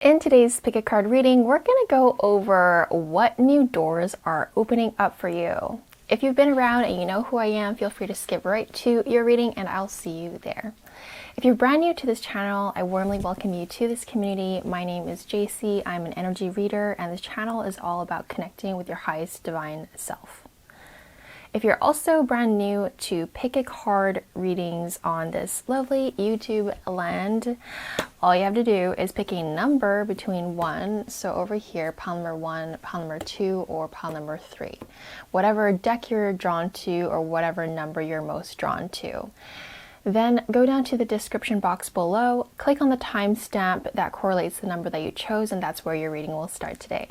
In today's pick a card reading, we're going to go over what new doors are opening up for you. If you've been around and you know who I am, feel free to skip right to your reading and I'll see you there. If you're brand new to this channel, I warmly welcome you to this community. My name is Jacey. I'm an energy reader and this channel is all about connecting with your highest divine self. If you're also brand new to pick a card readings on this lovely YouTube land, all you have to do is pick a number between 1, so over here, pile number 1, pile number 2, or pile number 3. Whatever deck you're drawn to or whatever number you're most drawn to. Then go down to the description box below, click on the timestamp that correlates the number that you chose, and that's where your reading will start today.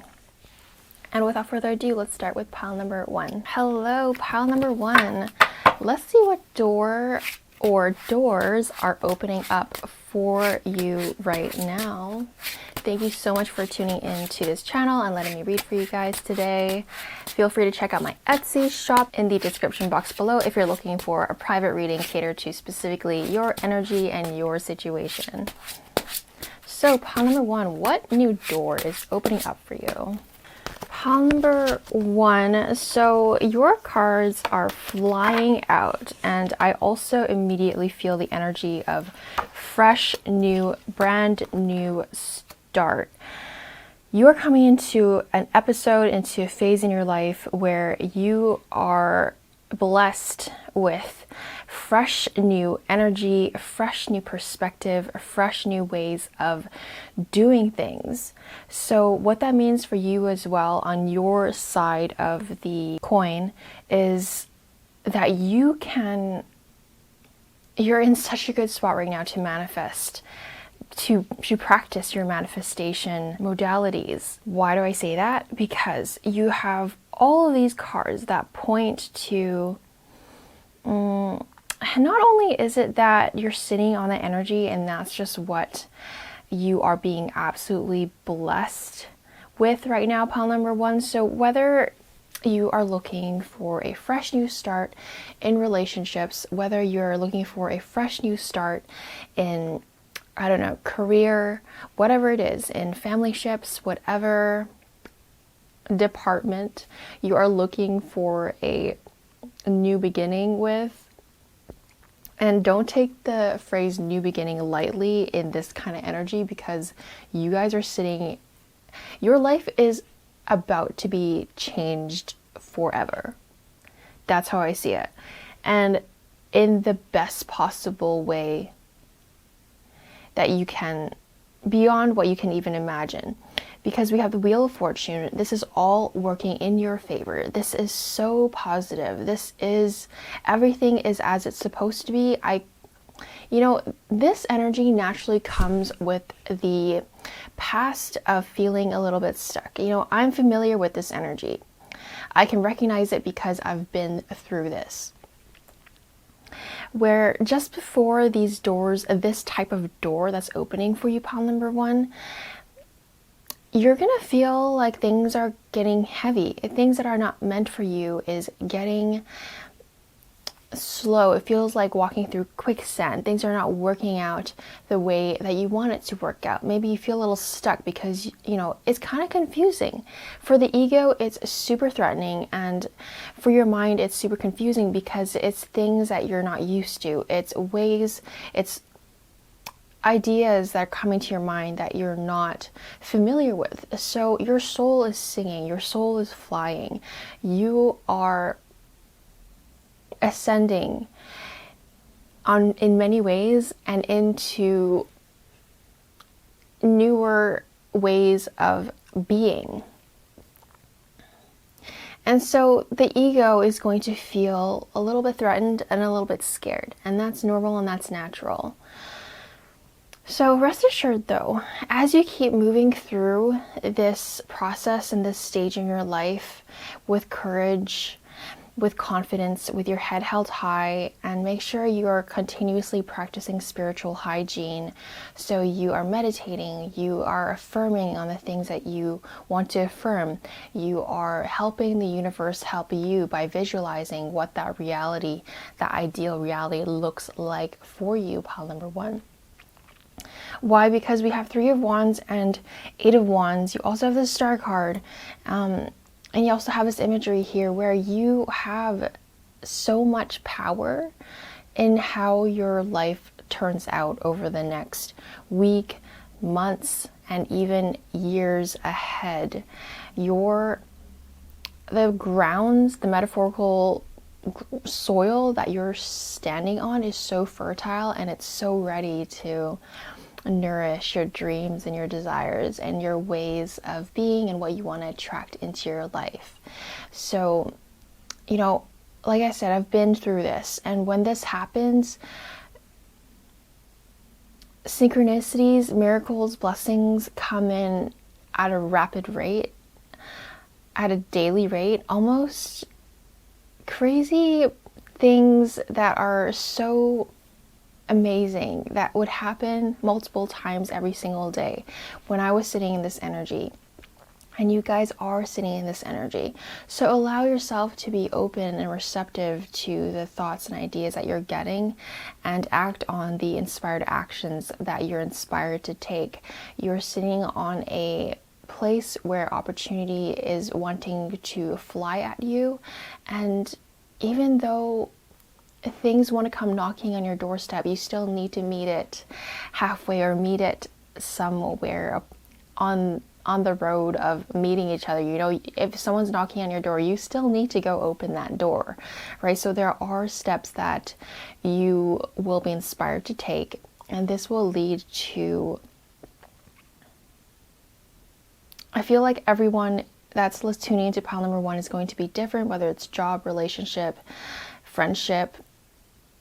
And without further ado, let's start with pile number 1. Hello, pile number 1. Let's see what door or doors are opening up for you right now. Thank you so much for tuning in to this channel and letting me read for you guys today. Feel free to check out my Etsy shop in the description box below if you're looking for a private reading catered to specifically your energy and your situation. So pile number 1, what new door is opening up for you? Pile number 1, so your cards are flying out and I also immediately feel the energy of fresh, new, brand new start. You are coming into an episode, into a phase in your life where you are blessed with fresh new energy, fresh new perspective, fresh new ways of doing things. So what that means for you as well on your side of the coin is that you're in such a good spot right now to manifest, to practice your manifestation modalities. Why do I say that? Because you have all of these cards that point to not only is it that you're sitting on the energy and that's just what you are being absolutely blessed with right now, pile number 1. So whether you are looking for a fresh new start in relationships, whether you're looking for a fresh new start in, I don't know, career, whatever it is, in family ships, whatever department you are looking for a new beginning with. And don't take the phrase new beginning lightly in this kind of energy, because you guys are sitting, your life is about to be changed forever. That's how I see it. And in the best possible way that you can, beyond what you can even imagine. Because we have the Wheel of Fortune. This is all working in your favor. This is so positive. Everything is as it's supposed to be. This energy naturally comes with the past of feeling a little bit stuck. I'm familiar with this energy. I can recognize it because I've been through this. Where just before these doors, this type of door that's opening for you, pile number 1, you're gonna feel like things are getting heavy. Things that are not meant for you is getting slow. It feels like walking through quicksand. Things are not working out the way that you want it to work out. Maybe you feel a little stuck because, it's kind of confusing. For the ego, it's super threatening, and for your mind, it's super confusing because it's things that you're not used to. It's ways, it's ideas that are coming to your mind that you're not familiar with. So your soul is singing, your soul is flying. You are ascending in many ways and into newer ways of being. And so the ego is going to feel a little bit threatened and a little bit scared, and that's normal and that's natural. So rest assured though, as you keep moving through this process and this stage in your life with courage, with confidence, with your head held high, and make sure you are continuously practicing spiritual hygiene. So you are meditating, you are affirming on the things that you want to affirm, you are helping the universe help you by visualizing what that reality, that ideal reality looks like for you, pile number 1. Why? Because we have 3 of Wands and 8 of Wands. You also have the Star card. And you also have this imagery here where you have so much power in how your life turns out over the next week, months, and even years ahead. The grounds, the metaphorical soil that you're standing on is so fertile, and it's so ready to nourish your dreams and your desires and your ways of being and what you want to attract into your life. So, you know, like I said, I've been through this, and when this happens, synchronicities, miracles, blessings come in at a rapid rate, at a daily rate, almost crazy things that are so amazing that would happen multiple times every single day when I was sitting in this energy. And you guys are sitting in this energy. So allow yourself to be open and receptive to the thoughts and ideas that you're getting, and act on the inspired actions that you're inspired to take. You're sitting on a place where opportunity is wanting to fly at you, and even though things want to come knocking on your doorstep, you still need to meet it halfway, or meet it somewhere on the road of meeting each other. You know, if someone's knocking on your door, you still need to go open that door, right? So there are steps that you will be inspired to take, and this will lead to, I feel like everyone that's tuning into pile number 1 is going to be different, whether it's job, relationship, friendship,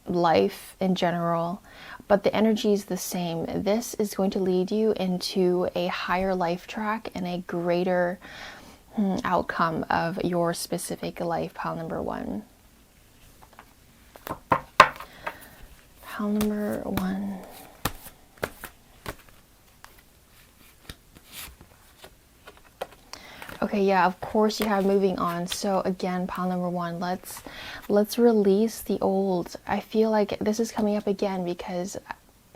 life in general, but the energy is the same. This is going to lead you into a higher life track and a greater outcome of your specific life, pile number 1. Pile number 1. Okay, yeah, of course you have moving on. So again, pile number 1, let's release the old. I feel like this is coming up again because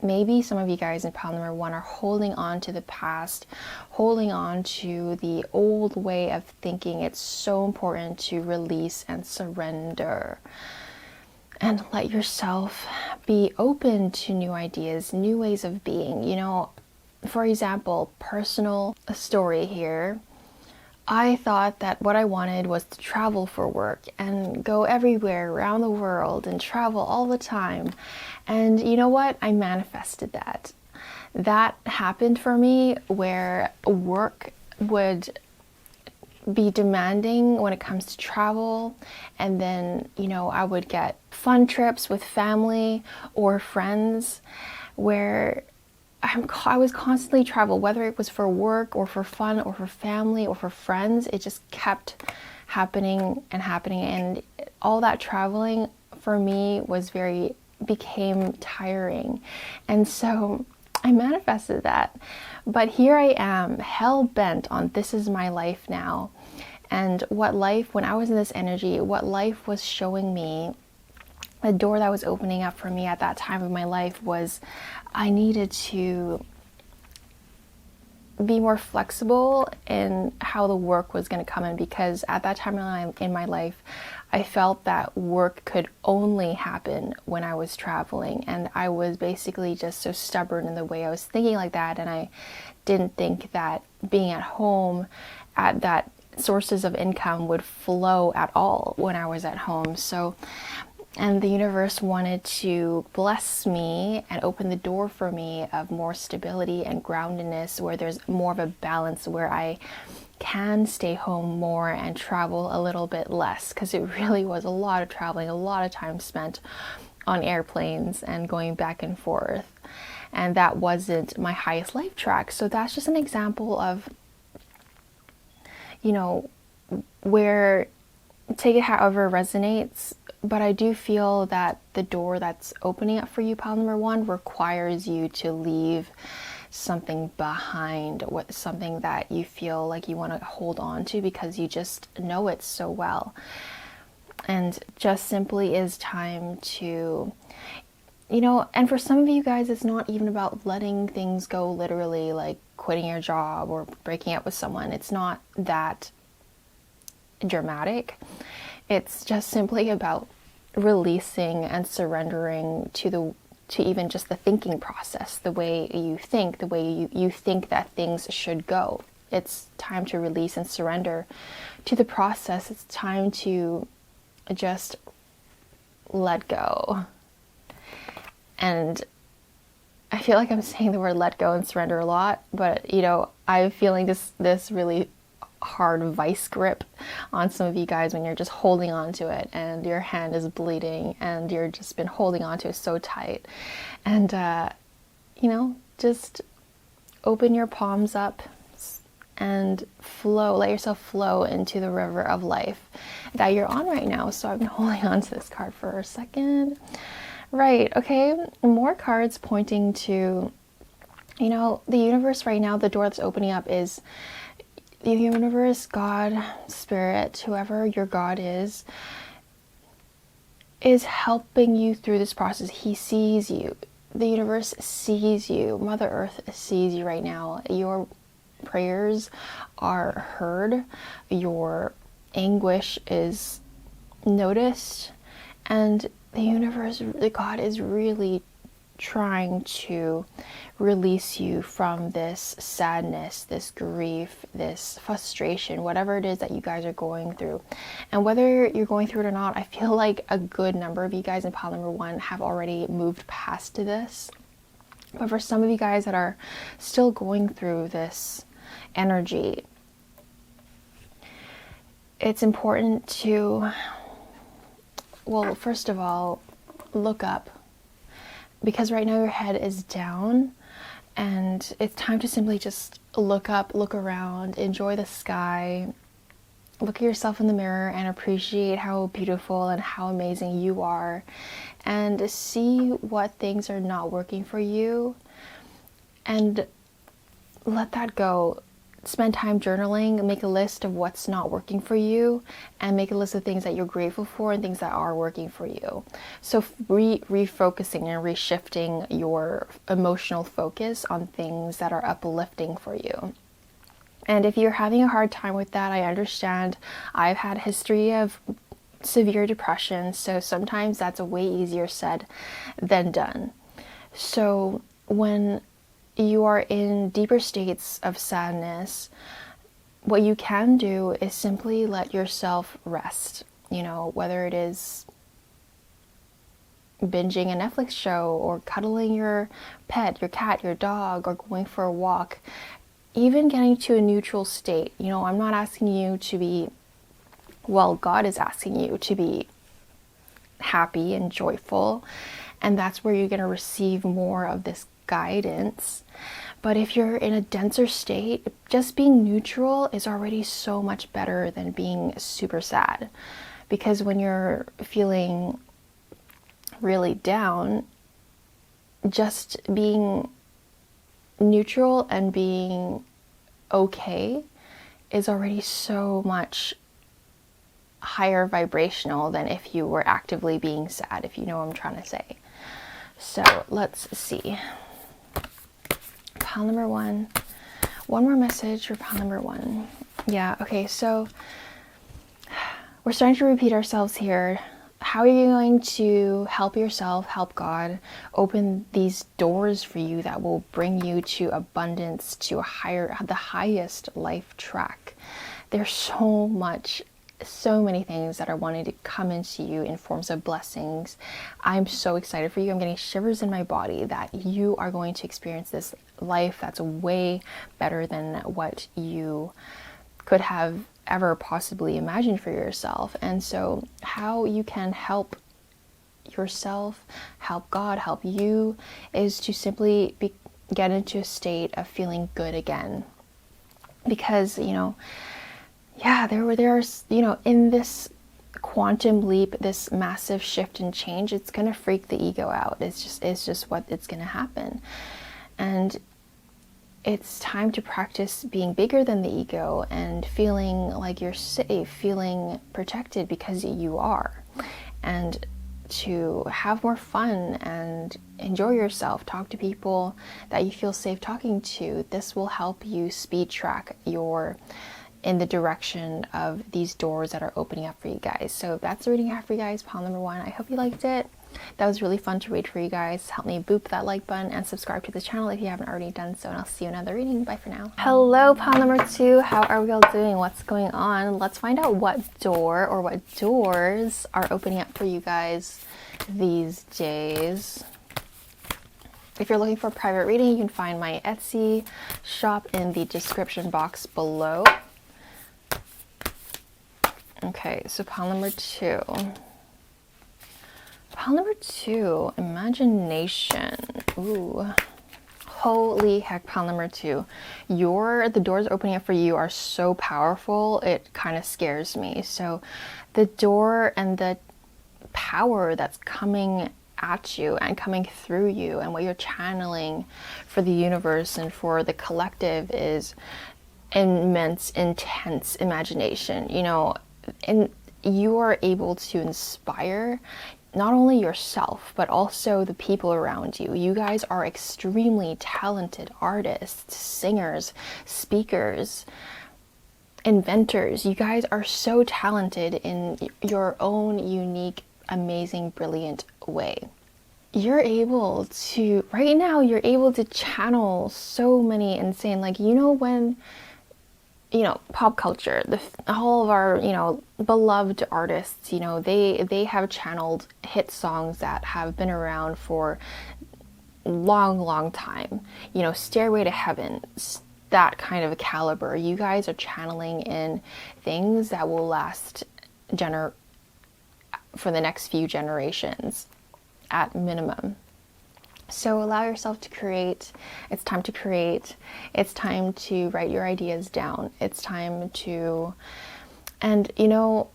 maybe some of you guys in pile number 1 are holding on to the past, holding on to the old way of thinking. It's so important to release and surrender and let yourself be open to new ideas, new ways of being. You know, for example, personal story here. I thought that what I wanted was to travel for work and go everywhere around the world and travel all the time. And you know what? I manifested that. That happened for me, where work would be demanding when it comes to travel, and then, you know, I would get fun trips with family or friends where I was constantly travel, whether it was for work or for fun or for family or for friends. It just kept happening and happening, and all that traveling for me became tiring. And so I manifested that. But here I am, hell bent on this is my life now. And when I was in this energy, what life was showing me, the door that was opening up for me at that time of my life, was I needed to be more flexible in how the work was going to come in, because at that time in my life, I felt that work could only happen when I was traveling, and I was basically just so stubborn in the way I was thinking like that, and I didn't think that being at home, that sources of income would flow at all when I was at home. And the universe wanted to bless me and open the door for me of more stability and groundedness, where there's more of a balance, where I can stay home more and travel a little bit less, because it really was a lot of traveling, a lot of time spent on airplanes and going back and forth. And that wasn't my highest life track. So that's just an example of, you know, where, take it however it resonates. But I do feel that the door that's opening up for you, pile number 1, requires you to leave something behind, something that you feel like you want to hold on to because you just know it so well. And just simply is time to, you know, and for some of you guys, it's not even about letting things go literally, like quitting your job or breaking up with someone. It's not that dramatic. It's just simply about releasing and surrendering to even just the thinking process, the way you think, the way you think that things should go. It's time to release and surrender to the process. It's time to just let go. And I feel like I'm saying the word let go and surrender a lot, but you know, I'm feeling this really hard vice grip on some of you guys when you're just holding on to it and your hand is bleeding and you're just been holding on to it so tight. And you know, just open your palms up and flow, let yourself flow into the river of life that you're on right now. So I've been holding on to this card for a second. Right, okay, more cards pointing to, you know, the universe right now. The door that's opening up is the universe, God, Spirit, whoever your God is helping you through this process. He sees you. The universe sees you. Mother Earth sees you right now. Your prayers are heard. Your anguish is noticed. And the universe, the God is really trying to release you from this sadness, this grief, this frustration, whatever it is that you guys are going through. And whether you're going through it or not, I feel like a good number of you guys in pile number 1 have already moved past to this. But for some of you guys that are still going through this energy, it's important to, well, first of all, look up. Because right now your head is down and it's time to simply just look up, look around, enjoy the sky, look at yourself in the mirror and appreciate how beautiful and how amazing you are, and see what things are not working for you and let that go. Spend time journaling, make a list of what's not working for you, and make a list of things that you're grateful for and things that are working for you. So refocusing and reshifting your emotional focus on things that are uplifting for you. And if you're having a hard time with that, I understand. I've had a history of severe depression, so sometimes that's a way easier said than done. So when you are in deeper states of sadness, what you can do is simply let yourself rest. You know, whether it is binging a Netflix show or cuddling your pet, your cat, your dog, or going for a walk, even getting to a neutral state. You know, I'm not asking you to be, well, God is asking you to be happy and joyful, and that's where you're going to receive more of this guidance. But if you're in a denser state, just being neutral is already so much better than being super sad. Because when you're feeling really down, just being neutral and being okay is already so much higher vibrational than if you were actively being sad, if you know what I'm trying to say. So let's see. Pile number 1. One more message for pile number 1. Yeah, okay, so we're starting to repeat ourselves here. How are you going to help yourself, help God, open these doors for you that will bring you to abundance, to the highest life track? There's so many things that are wanting to come into you in forms of blessings. I'm so excited for you. I'm getting shivers in my body that you are going to experience this life that's way better than what you could have ever possibly imagined for yourself. And so how you can help yourself, help God, help you, is to simply get into a state of feeling good again. Because, you know, yeah, there's, you know, in this quantum leap, this massive shift and change, it's going to freak the ego out. It's just what it's going to happen. And it's time to practice being bigger than the ego and feeling like you're safe, feeling protected, because you are. And to have more fun and enjoy yourself. Talk to people that you feel safe talking to. This will help you speed track in the direction of these doors that are opening up for you guys. So that's the reading I have for you guys, pile number 1. I hope you liked it. That was really fun to read for you guys. Help me boop that like button and subscribe to the channel if you haven't already done so, and I'll see you in another reading. Bye for now. Hello, pile number 2. How are we all doing? What's going on? Let's find out what door or what doors are opening up for you guys these days. If you're looking for a private reading, you can find my Etsy shop in the description box below. Okay, so pile number 2. Pile number 2, imagination. Ooh, holy heck, pile number 2. The doors opening up for you are so powerful, it kind of scares me. So the door and the power that's coming at you and coming through you and what you're channeling for the universe and for the collective is immense, intense imagination, you know, and you are able to inspire not only yourself, but also the people around you. You guys are extremely talented artists, singers, speakers, inventors. You guys are so talented in your own unique, amazing, brilliant way. You're able to, right now, you're able to channel so many insane, like, you know, when, you know, pop culture, all of our, you know, beloved artists, you know, they have channeled hit songs that have been around for long time. You know, Stairway to Heaven, that kind of a caliber. You guys are channeling in things that will last for the next few generations at minimum. So allow yourself to create. It's time to create. It's time to write your ideas down. It's time to, and you know,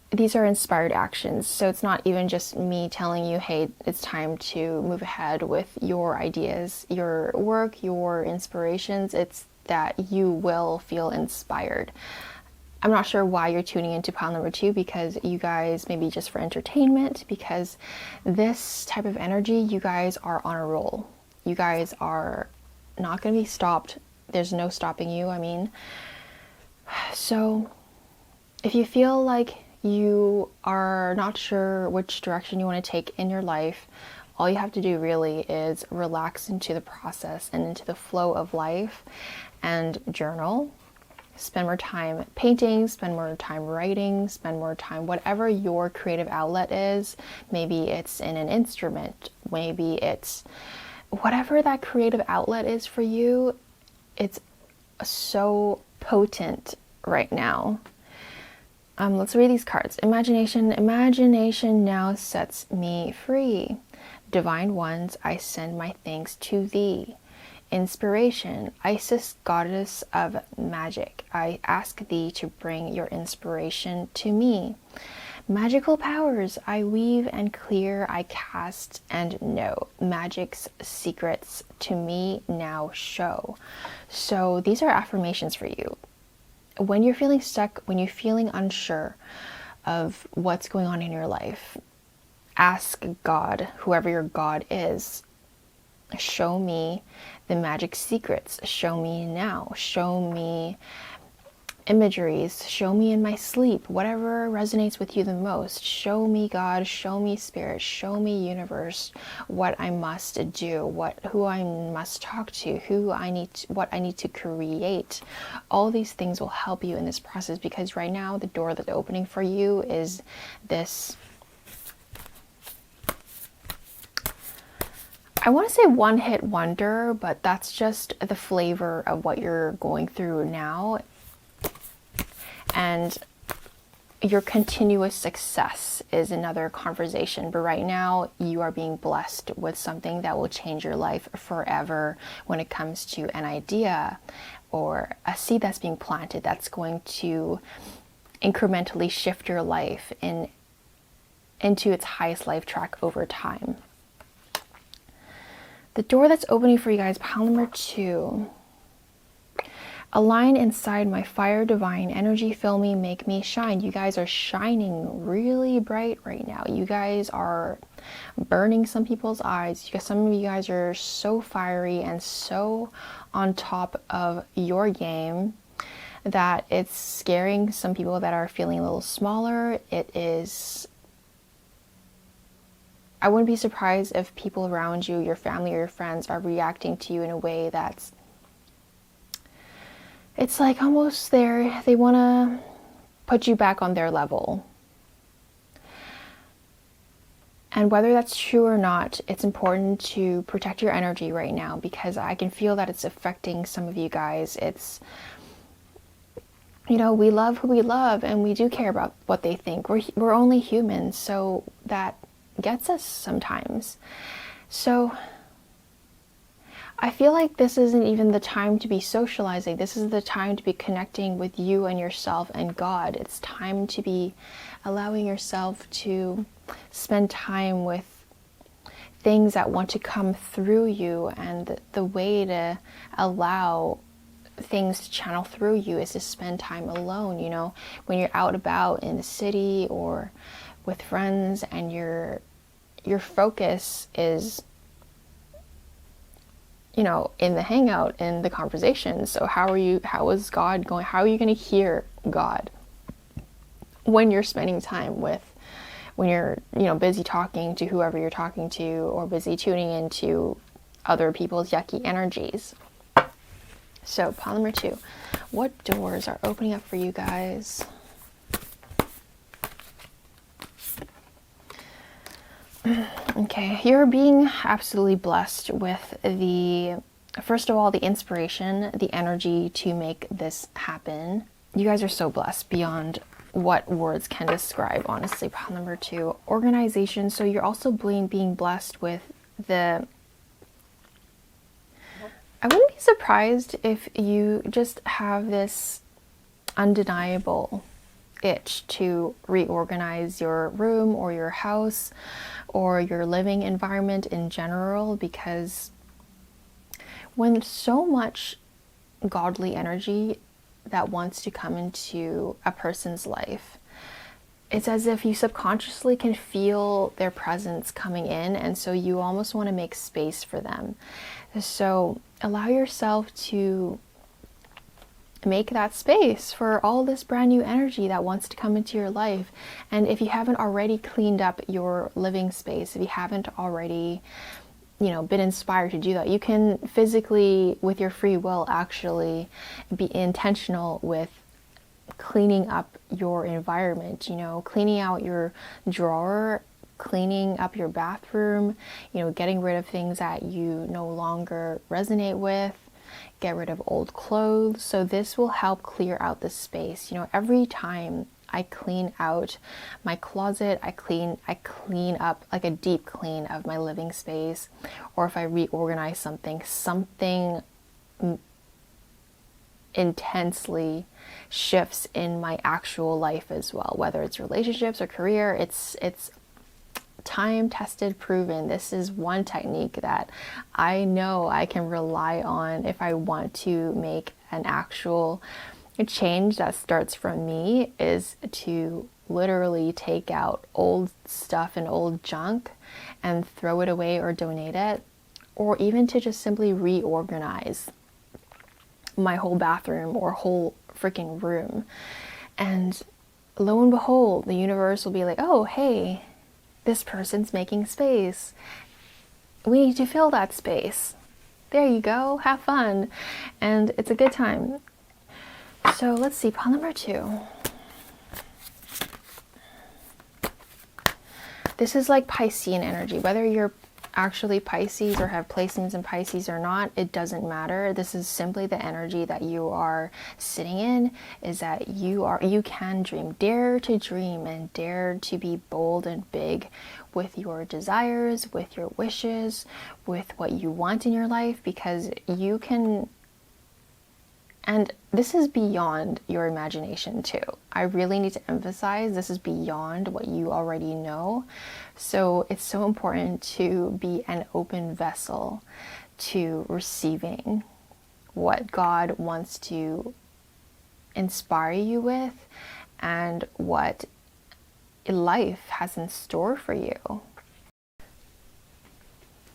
these are inspired actions. So it's not even just me telling you, hey, it's time to move ahead with your ideas, your work, your inspirations. It's that you will feel inspired. I'm not sure why you're tuning into pile number 2, because you guys, maybe just for entertainment, because this type of energy, you guys are on a roll. You guys are not going to be stopped. There's no stopping you, I mean. So if you feel like you are not sure which direction you want to take in your life, all you have to do really is relax into the process and into the flow of life and journal. Spend more time painting, spend more time writing, spend more time, whatever your creative outlet is. Maybe it's in an instrument, maybe it's whatever that creative outlet is for you. It's so potent right now. Let's read these cards. Imagination now sets me free. Divine ones, I send my thanks to thee. Inspiration, Isis, goddess of magic, I ask thee to bring your inspiration to me. Magical powers, I weave and clear, I cast and know. Magic's secrets to me now show. So these are affirmations for you. When you're feeling stuck, when you're feeling unsure of what's going on in your life, ask God, whoever your God is, show me the magic secrets. Show me now. Show me imageries. Show me in my sleep. Whatever resonates with you the most. Show me God. Show me spirit. Show me universe. What I must do. Who I must talk to. What I need to create. All these things will help you in this process, because right now the door that's opening for you is this. I want to say one-hit wonder, but that's just the flavor of what you're going through now. And your continuous success is another conversation. But right now, you are being blessed with something that will change your life forever when it comes to an idea or a seed that's being planted that's going to incrementally shift your life into its highest life track over time. The door that's opening for you guys, pile number 2. Align inside my fire, divine energy, fill me, make me shine. You guys are shining really bright right now. You guys are burning some people's eyes. Some of you guys are so fiery and so on top of your game that it's scaring some people that are feeling a little smaller. I wouldn't be surprised if people around you, your family or your friends, are reacting to you in a way that's, it's like almost they want to put you back on their level. And whether that's true or not, it's important to protect your energy right now, because I can feel that it's affecting some of you guys. It's, you know, we love who we love and we do care about what they think. We're only humans, so that gets us sometimes. So I feel like this isn't even the time to be socializing. This is the time to be connecting with you and yourself and God. It's time to be allowing yourself to spend time with things that want to come through you, and the way to allow things to channel through you is to spend time alone. You know, when you're out about in the city or with friends and your focus is, you know, in the hangout, in the conversation. So how is God going? How are you going to hear God when you're spending time when you're, you know, busy talking to whoever you're talking to, or busy tuning into other people's yucky energies? So pile number 2, what doors are opening up for you guys? Okay, you're being absolutely blessed with first of all, the inspiration, the energy to make this happen. You guys are so blessed beyond what words can describe, honestly. Pile number 2, organization. So you're also being blessed with I wouldn't be surprised if you just have this undeniable itch to reorganize your room or your house or your living environment in general, because when so much godly energy that wants to come into a person's life, it's as if you subconsciously can feel their presence coming in, and so you almost want to make space for them. So allow yourself to make that space for all this brand new energy that wants to come into your life. And if you haven't already cleaned up your living space, if you haven't already, you know, been inspired to do that, you can physically, with your free will, actually be intentional with cleaning up your environment, you know, cleaning out your drawer, cleaning up your bathroom, you know, getting rid of things that you no longer resonate with, get rid of old clothes. So this will help clear out the space. You know, every time I clean out my closet, I clean up, like a deep clean of my living space, or if I reorganize something intensely shifts in my actual life as well, whether it's relationships or career. It's time tested, proven. This is one technique that I know I can rely on if I want to make an actual change that starts from me, is to literally take out old stuff and old junk and throw it away or donate it, or even to just simply reorganize my whole bathroom or whole freaking room. And lo and behold, the universe will be like, oh, hey, this person's making space. We need to fill that space. There you go. Have fun. And it's a good time. So let's see, pile number 2. This is like Piscean energy. Whether you're actually Pisces or have placements in Pisces or not, it doesn't matter. This is simply the energy that you are sitting in, is that you can dream. Dare to dream and dare to be bold and big with your desires, with your wishes, with what you want in your life, because you can. And this is beyond your imagination too. I really need to emphasize this is beyond what you already know. So it's so important to be an open vessel to receiving what God wants to inspire you with, and what life has in store for you.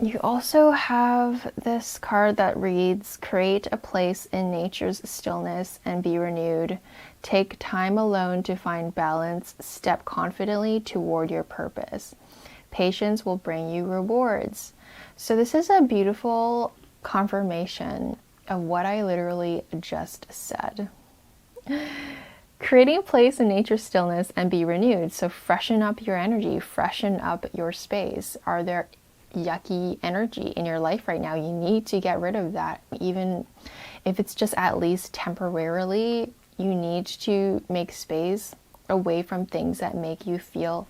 You also have this card that reads, create a place in nature's stillness and be renewed. Take time alone to find balance. Step confidently toward your purpose. Patience will bring you rewards. So this is a beautiful confirmation of what I literally just said. Creating a place in nature's stillness and be renewed. So freshen up your energy, freshen up your space. Are there yucky energy in your life right now? You need to get rid of that. Even if it's just at least temporarily, you need to make space away from things that make you feel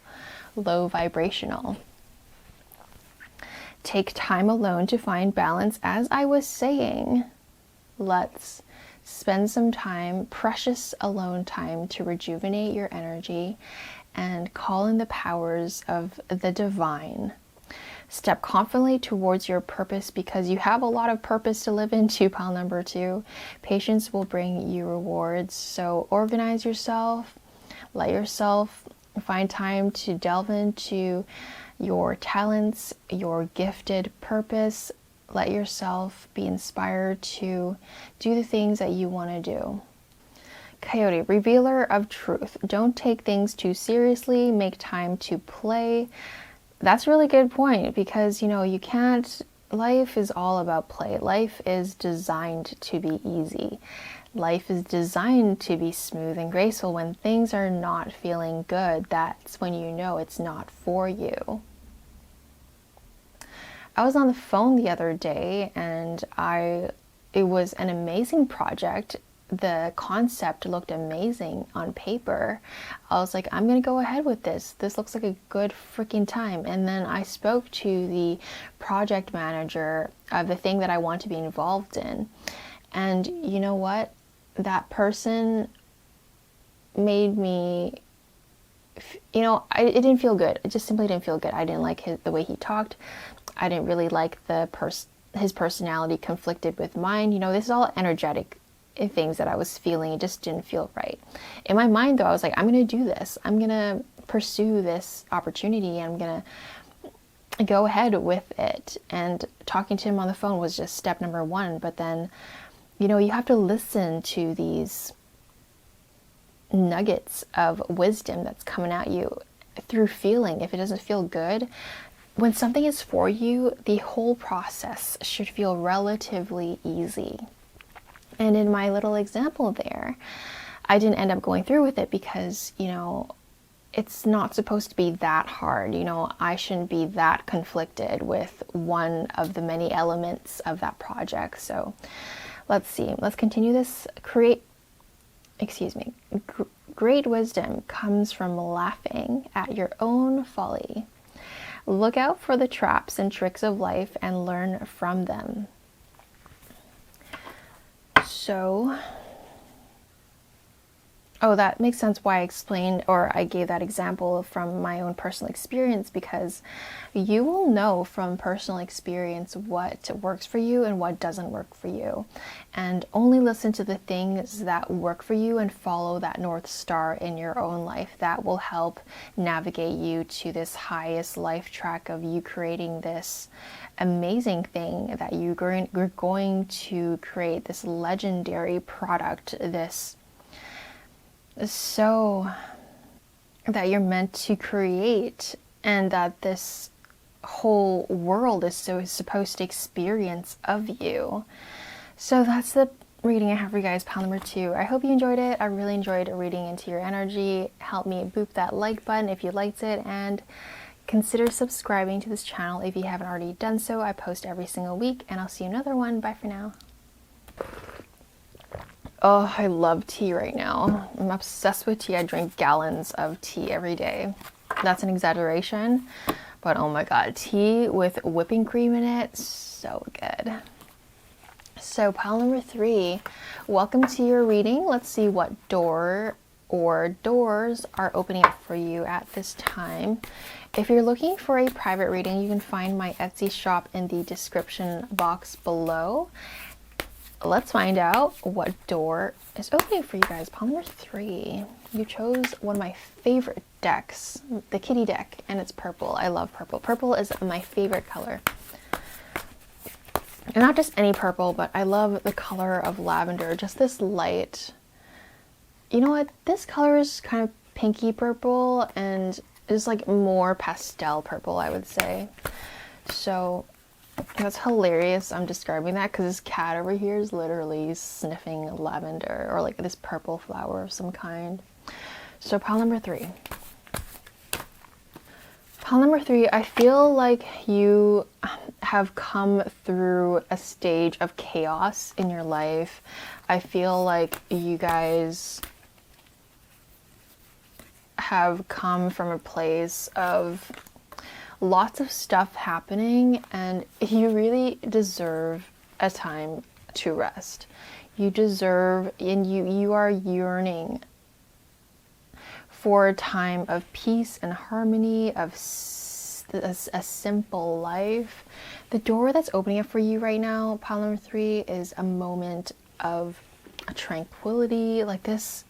low vibrational. Take time alone to find balance. As I was saying, let's spend some time, precious alone time, to rejuvenate your energy and call in the powers of the divine. Step confidently towards your purpose, because you have a lot of purpose to live into, pile number 2. Patience will bring you rewards. So organize yourself, let yourself find time to delve into your talents, your gifted purpose. Let yourself be inspired to do the things that you want to do. Coyote, revealer of truth. Don't take things too seriously. Make time to play. That's a really good point, because, you can't, life is all about play. Life is designed to be easy. Life is designed to be smooth and graceful. When things are not feeling good, that's when you know it's not for you. I was on the phone the other day, and it was an amazing project. The concept looked amazing on paper. I was like, I'm gonna go ahead with this. This looks like a good freaking time. And then I spoke to the project manager of the thing that I want to be involved in. And you know what? That person made me, it didn't feel good. It just simply didn't feel good. I didn't like the way he talked. I didn't really like his personality conflicted with mine. This is all energetic things that I was feeling. It just didn't feel right. In my mind, though, I was like, I'm going to do this. I'm going to pursue this opportunity. I'm going to go ahead with it. And talking to him on the phone was just step number 1. But then, you have to listen to these nuggets of wisdom that's coming at you through feeling. If it doesn't feel good, when something is for you, the whole process should feel relatively easy. And in my little example there, I didn't end up going through with it because, it's not supposed to be that hard. I shouldn't be that conflicted with one of the many elements of that project. So let's see. Let's continue this. Great wisdom comes from laughing at your own folly. Look out for the traps and tricks of life and learn from them. So, that makes sense why I explained, or I gave that example from my own personal experience, because you will know from personal experience what works for you and what doesn't work for you. And only listen to the things that work for you and follow that North Star in your own life. That will help navigate you to this highest life track of you creating this amazing thing that you're going to create, this legendary product, this so that you're meant to create, and that this whole world is supposed to experience of you. So that's the reading I have for you guys, pile number 2. I hope you enjoyed it. I really enjoyed reading into your energy. Help me boop that like button if you liked it, and consider subscribing to this channel if you haven't already done so. I post every single week, and I'll see you in another one. Bye for now. Oh, I love tea right now. I'm obsessed with tea. I drink gallons of tea every day. That's an exaggeration, but oh my god, tea with whipping cream in it, so good. So pile number 3, welcome to your reading. Let's see what door or doors are opening up for you at this time. If you're looking for a private reading, you can find my Etsy shop in the description box below. let's find out what door is opening for you guys. Pile number 3. You chose one of my favorite decks, the kitty deck, and it's purple. I love purple. Purple is my favorite color. And not just any purple, but I love the color of lavender, just this light. You know what? This color is kind of pinky purple and is like more pastel purple, I would say. So that's hilarious. I'm describing that because this cat over here is literally sniffing lavender or like this purple flower of some kind. So pile number 3. Pile number 3, I feel like you have come through a stage of chaos in your life. I feel like you guys have come from a place of lots of stuff happening, and you really deserve a time to rest. You deserve, and you are yearning for a time of peace and harmony, of a simple life. The door that's opening up for you right now, pile number 3, is a moment of tranquility. Like this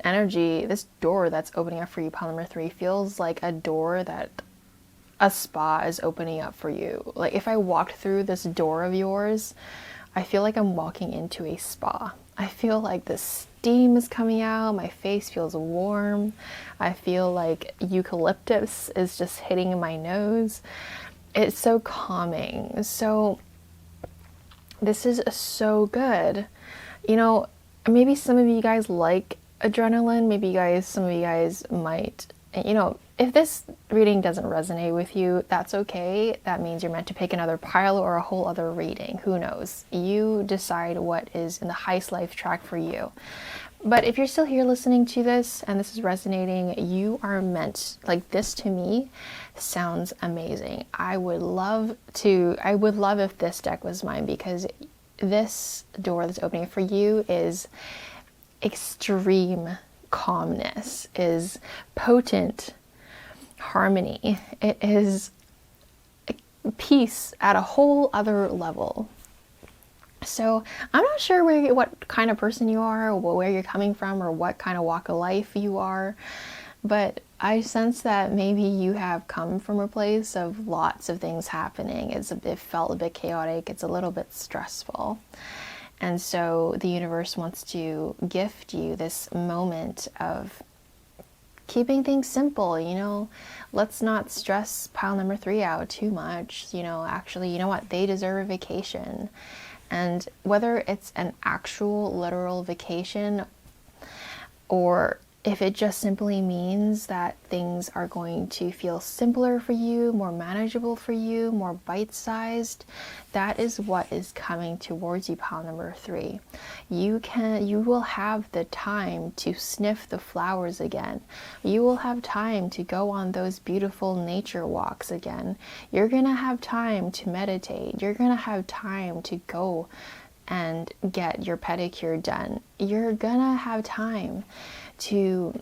energy, this door that's opening up for you, pile number 3, feels like a door that a spa is opening up for you. Like if I walked through this door of yours, I feel like I'm walking into a spa. I feel like the steam is coming out, my face feels warm, I feel like eucalyptus is just hitting my nose. It's so calming. So this is so good. You know, maybe some of you guys like adrenaline, maybe some of you guys might, you know, if this reading doesn't resonate with you, that's okay. That means you're meant to pick another pile or a whole other reading. Who knows? You decide what is in the highest life track for you. But if you're still here listening to this and this is resonating, you are meant, like this to me sounds amazing. I would love if this deck was mine, because this door that's opening for you is extreme calmness, is potent harmony. It is peace at a whole other level. So I'm not sure what kind of person you are, or where you're coming from, or what kind of walk of life you are, but I sense that maybe you have come from a place of lots of things happening. It felt a bit chaotic. It's a little bit stressful. And so the universe wants to gift you this moment of keeping things simple. You know, let's not stress pile number 3 out too much. You know, actually, you know what? They deserve a vacation. And whether it's an actual literal vacation, or if it just simply means that things are going to feel simpler for you, more manageable for you, more bite-sized, that is what is coming towards you, pile number 3. You will have the time to sniff the flowers again. You will have time to go on those beautiful nature walks again. You're gonna have time to meditate. You're gonna have time to go and get your pedicure done. You're gonna have time to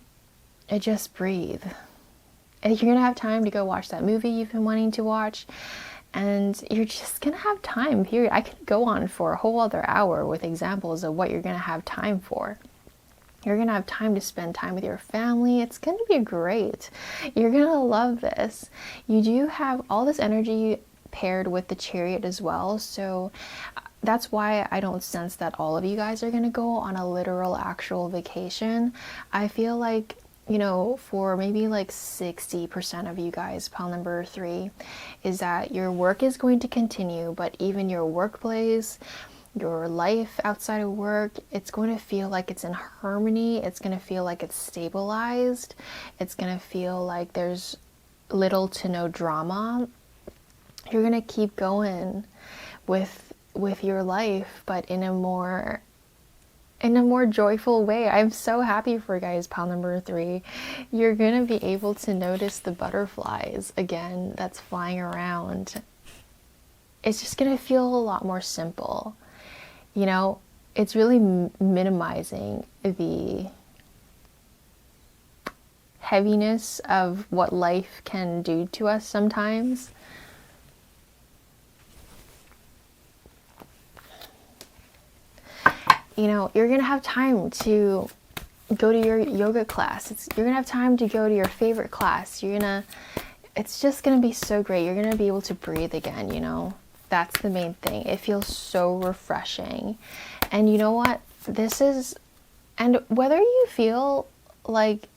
just breathe. And you're gonna have time to go watch that movie you've been wanting to watch, and you're just gonna have time, period. I could go on for a whole other hour with examples of what you're gonna have time for. You're gonna have time to spend time with your family. It's gonna be great. You're gonna love this. You do have all this energy paired with the Chariot as well, so that's why I don't sense that all of you guys are going to go on a literal actual vacation. I feel like, you know, for maybe like 60% of you guys, pile number 3, is that your work is going to continue, but even your workplace, your life outside of work, it's going to feel like it's in harmony. It's going to feel like it's stabilized. It's going to feel like there's little to no drama. You're going to keep going with your life, but in a more joyful way. I'm so happy for you guys, pile number 3. You're gonna be able to notice the butterflies again that's flying around. It's just gonna feel a lot more simple. You know, it's really minimizing the heaviness of what life can do to us sometimes. you know, you're going to have time to go to your yoga class. You're going to have time to go to your favorite class. It's just going to be so great. You're going to be able to breathe again, you know. That's the main thing. It feels so refreshing. And you know what? And whether you feel like,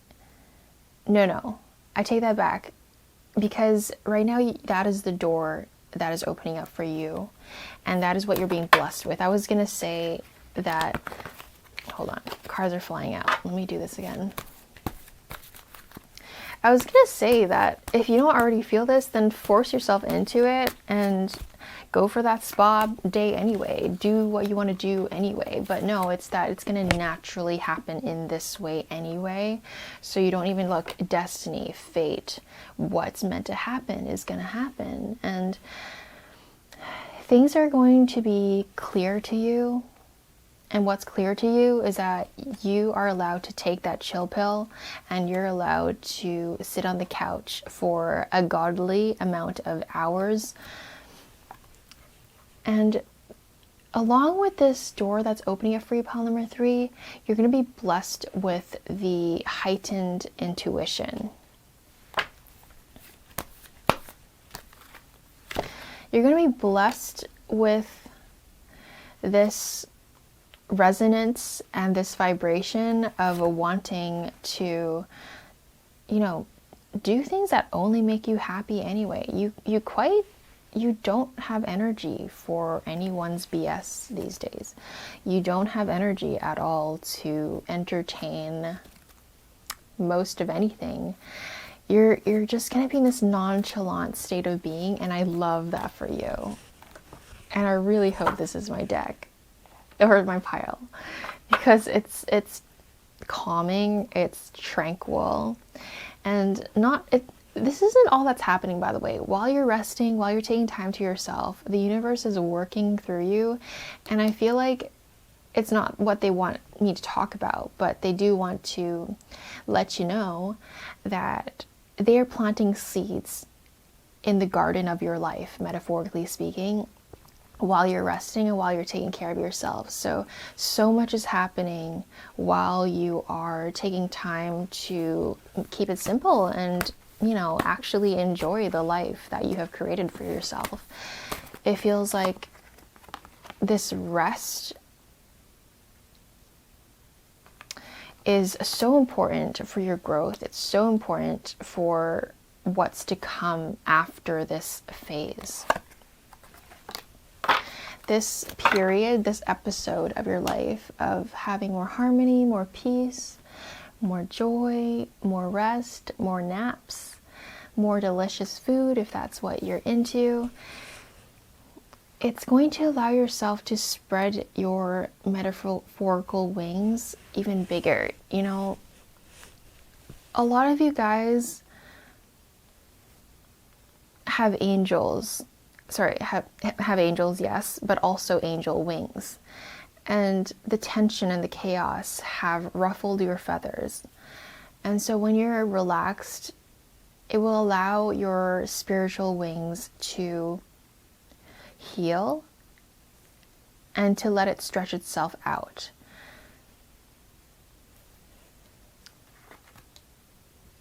no, I take that back. Because right now, that is the door that is opening up for you. And that is what you're being blessed with. I was going to say that, hold on, cards are flying out. Let me do this again. I was going to say that if you don't already feel this, then force yourself into it and go for that spa day anyway. Do what you want to do anyway. But no, it's going to naturally happen in this way anyway. So you don't even look. Destiny, fate, what's meant to happen is going to happen. And things are going to be clear to you. And what's clear to you is that you are allowed to take that chill pill, and you're allowed to sit on the couch for a godly amount of hours. And along with this door that's opening up for you, pile number 3, you're going to be blessed with the heightened intuition. You're going to be blessed with this resonance and this vibration of wanting to, you know, do things that only make you happy anyway. You don't have energy for anyone's BS these days. You don't have energy at all to entertain most of anything. You're just going to be in this nonchalant state of being, and I love that for you. And I really hope this is my deck or my pile, because it's calming, it's tranquil, and this isn't all that's happening, by the way. While you're resting, while you're taking time to yourself, the universe is working through you. And I feel like it's not what they want me to talk about, but they do want to let you know that they are planting seeds in the garden of your life, metaphorically speaking, while you're resting and while you're taking care of yourself. So much is happening while you are taking time to keep it simple and, you know, actually enjoy the life that you have created for yourself. It feels like this rest is so important for your growth. It's so important for what's to come after this phase. This period, this episode of your life of having more harmony, more peace, more joy, more rest, more naps, more delicious food if that's what you're into. It's going to allow yourself to spread your metaphorical wings even bigger. You know, a lot of you guys have angels. Have angels, yes, but also angel wings. And the tension and the chaos have ruffled your feathers. And so when you're relaxed, it will allow your spiritual wings to heal and to let it stretch itself out.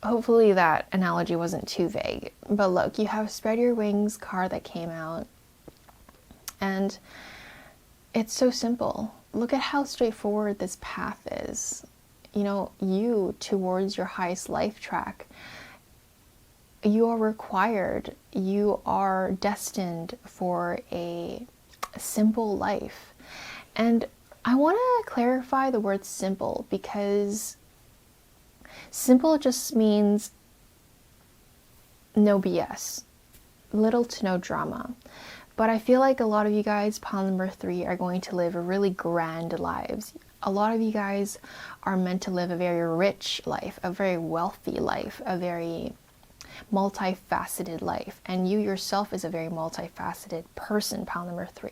Hopefully that analogy wasn't too vague. But look, you have Spread Your Wings card that came out. And it's so simple. Look at how straightforward this path is. You know, you towards your highest life track. You are required. You are destined for a simple life. And I want to clarify the word simple, because simple just means no BS, little to no drama. But I feel like a lot of you guys, pile number 3, are going to live really grand lives. A lot of you guys are meant to live a very rich life, a very wealthy life, a very multifaceted life. And you yourself is a very multifaceted person, pile number 3.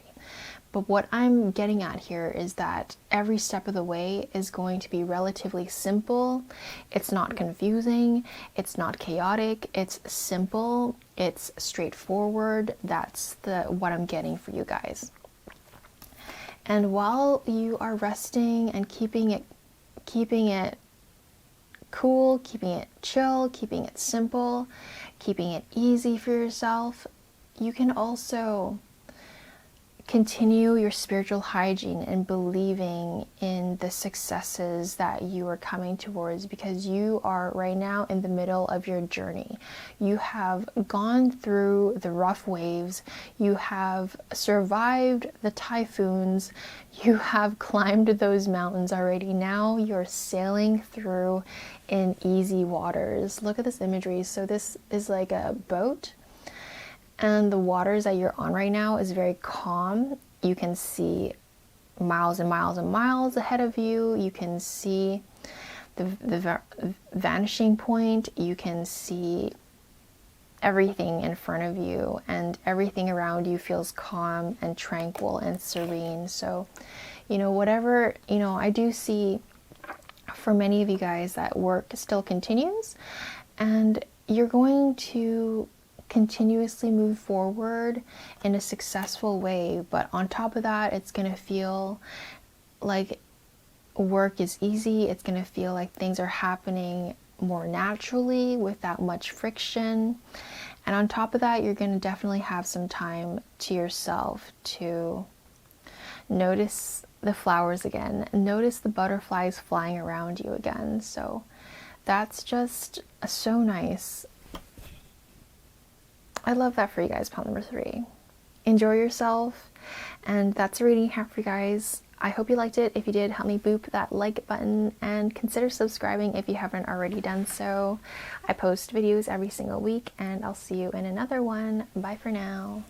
But what I'm getting at here is that every step of the way is going to be relatively simple. It's not confusing. It's not chaotic. It's simple. It's straightforward. That's what I'm getting for you guys. And while you are resting and keeping it cool, keeping it chill, keeping it simple, keeping it easy for yourself, you can also continue your spiritual hygiene and believing in the successes that you are coming towards, because you are right now in the middle of your journey. You have gone through the rough waves, you have survived the typhoons, you have climbed those mountains already. Now you're sailing through in easy waters. Look at this imagery. So this is like a boat, and the waters that you're on right now is very calm. You can see miles and miles and miles ahead of you. You can see the vanishing point. You can see everything in front of you, and everything around you feels calm and tranquil and serene. So, you know, whatever, you know, I do see for many of you guys that work still continues, and you're going to continuously move forward in a successful way. But on top of that, it's going to feel like work is easy. It's going to feel like things are happening more naturally without much friction. And on top of that, you're going to definitely have some time to yourself to notice the flowers again, notice the butterflies flying around you again. So that's just so nice. I love that for you guys, pile number 3. Enjoy yourself. And that's the reading I have for you guys. I hope you liked it. If you did, help me boop that like button and consider subscribing if you haven't already done so. I post videos every single week, and I'll see you in another one. Bye for now.